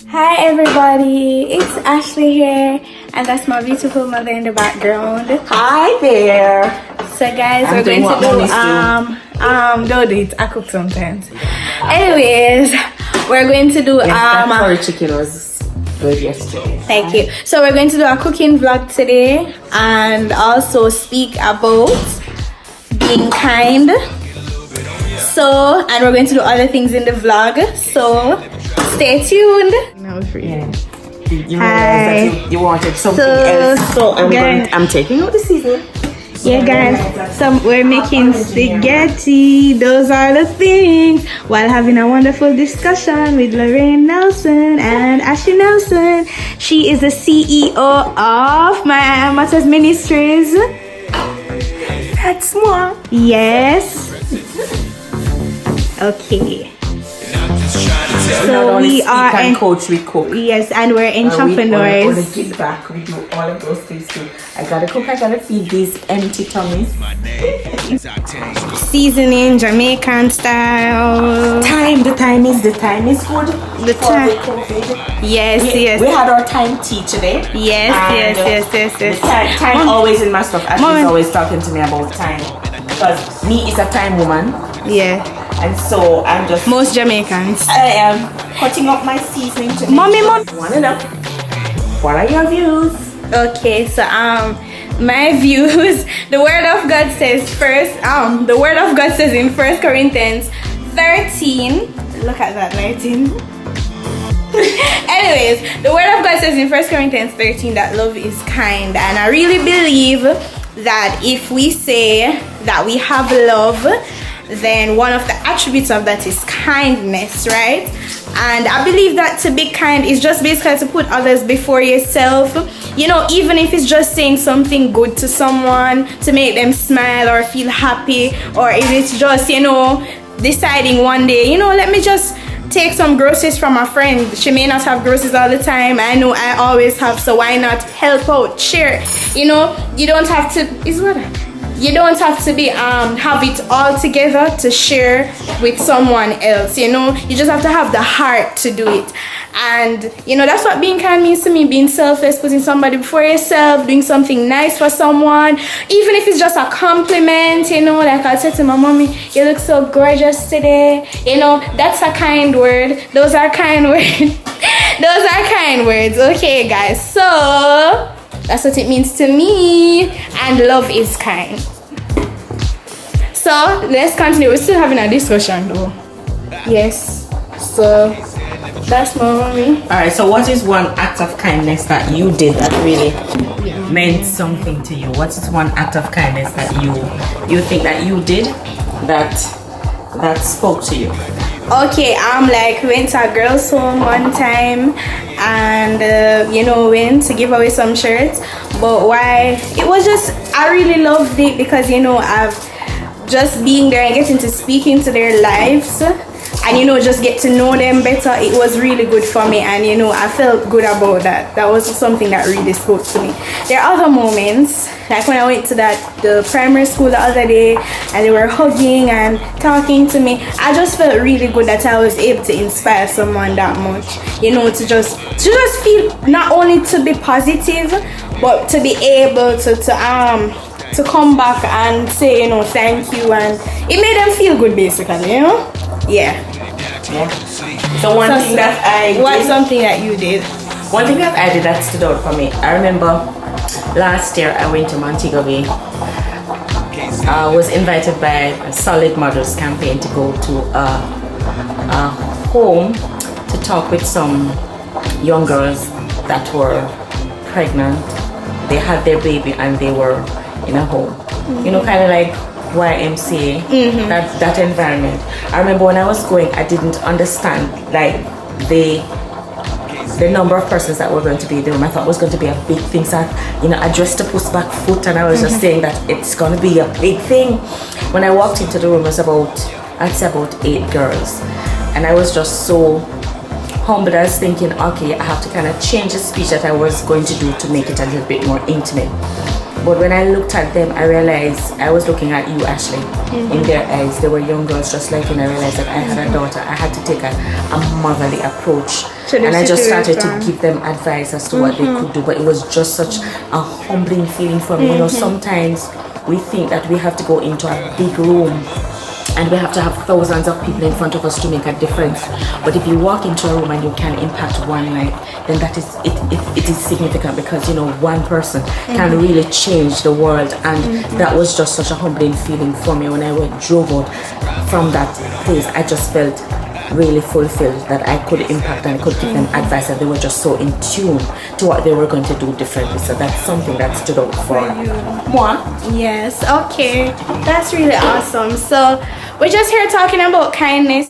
Hi everybody, it's Ashley here, and that's my beautiful mother in the background. Hi there. So guys, we're going to do don't do it. I cook sometimes. Anyways, we're going to do that curry chicken was good yesterday. Thank you. So we're going to do a cooking vlog today, and also speak about being kind. So, and we're going to do other things in the vlog. So stay tuned. No, free. Yeah. You realize that you wanted something else. So I'm taking out the seasoning. Yeah, guys. So we're making spaghetti. Those are the things. While having a wonderful discussion with Lorraine Nelson and Ashley Nelson. She is the CEO of My Matters Ministries. That's more. Yes. Okay. So we are in coach, we cook. Yes, and we're entrepreneurs. We give back. We do all of those things too. I gotta cook. I gotta feed these empty tummies. Seasoning Jamaican style. The time is good. The time. Yes. We had our time tea today. Yes. The time always in my stuff. Ashley's always talking to me about time because me is a time woman. Yeah. And so I'm just most Jamaicans. I am cutting up my seasoning to Mommy. One enough. What are your views? Okay, so my views. The word of God says the word of God says in 1 Corinthians 13. Look at that lighting. Anyways, the word of God says in 1 Corinthians 13 that love is kind, and I really believe that if we say that we have love, then one of the attributes of that is kindness, right? And I believe that to be kind is just basically to put others before yourself. You know, even if it's just saying something good to someone to make them smile or feel happy, or if it's just, deciding one day, let me just take some groceries from a friend. She may not have groceries all the time. I know I always have, so why not help out, share? You don't have to be have it all together to share with someone else. You just have to have the heart to do it. And that's what being kind means to me. Being selfless, putting somebody before yourself, doing something nice for someone, even if it's just a compliment. Like I said to my mommy, you look so gorgeous today. That's a kind word. Those are kind words. Those are kind words. Okay, guys, so that's what it means to me, and love is kind. So let's continue. We're still having a discussion though. Yes. So that's my mommy. Alright, so what is one act of kindness that you did that really meant something to you? What is one act of kindness that you think that you did that spoke to you? Okay, went to a girl's home one time, and went to give away some shirts. But why? It was just, I really loved it because I've just being there and getting to speak into their lives, and just get to know them better. It was really good for me, and I felt good about that. That was something that really spoke to me. There are other moments, like when I went to the primary school the other day, and they were hugging and talking to me. I just felt really good that I was able to inspire someone that much. To just feel, not only to be positive, but to be able to come back and say, thank you, and it made them feel good, basically, Yeah. So something that you did? One thing that I did that stood out for me. I remember last year I went to Montego Bay. I was invited by a Solid Mothers campaign to go to a home to talk with some young girls that were pregnant. They had their baby and they were in a home. Kind of like YMCA, that environment. I remember when I was going, I didn't understand the number of persons that were going to be in the room. I thought it was going to be a big thing. So I dressed a puss back foot, and I was just saying that it's going to be a big thing. When I walked into the room, it was about 8 girls, and I was just so humbled. I was thinking, okay, I have to kind of change the speech that I was going to do to make it a little bit more intimate. But when I looked at them, I realized I was looking at you, Ashley, in their eyes. They were young girls just like you, and I realized that I had a daughter. I had to take a motherly approach. And I just started to give them advice as to what they could do. But it was just such a humbling feeling for me. You know, sometimes we think that we have to go into a big room and we have to have thousands of people in front of us to make a difference. But if you walk into a room and you can impact one life, then that is it is significant, because you know, one person can really change the world. And that was just such a humbling feeling for me. When I drove out from that place, I just felt really fulfilled that I could impact and could give them advice, and they were just so in tune to what they were going to do differently. So that's something that stood out for moi. Yes, okay, that's really awesome. So we're just here talking about kindness.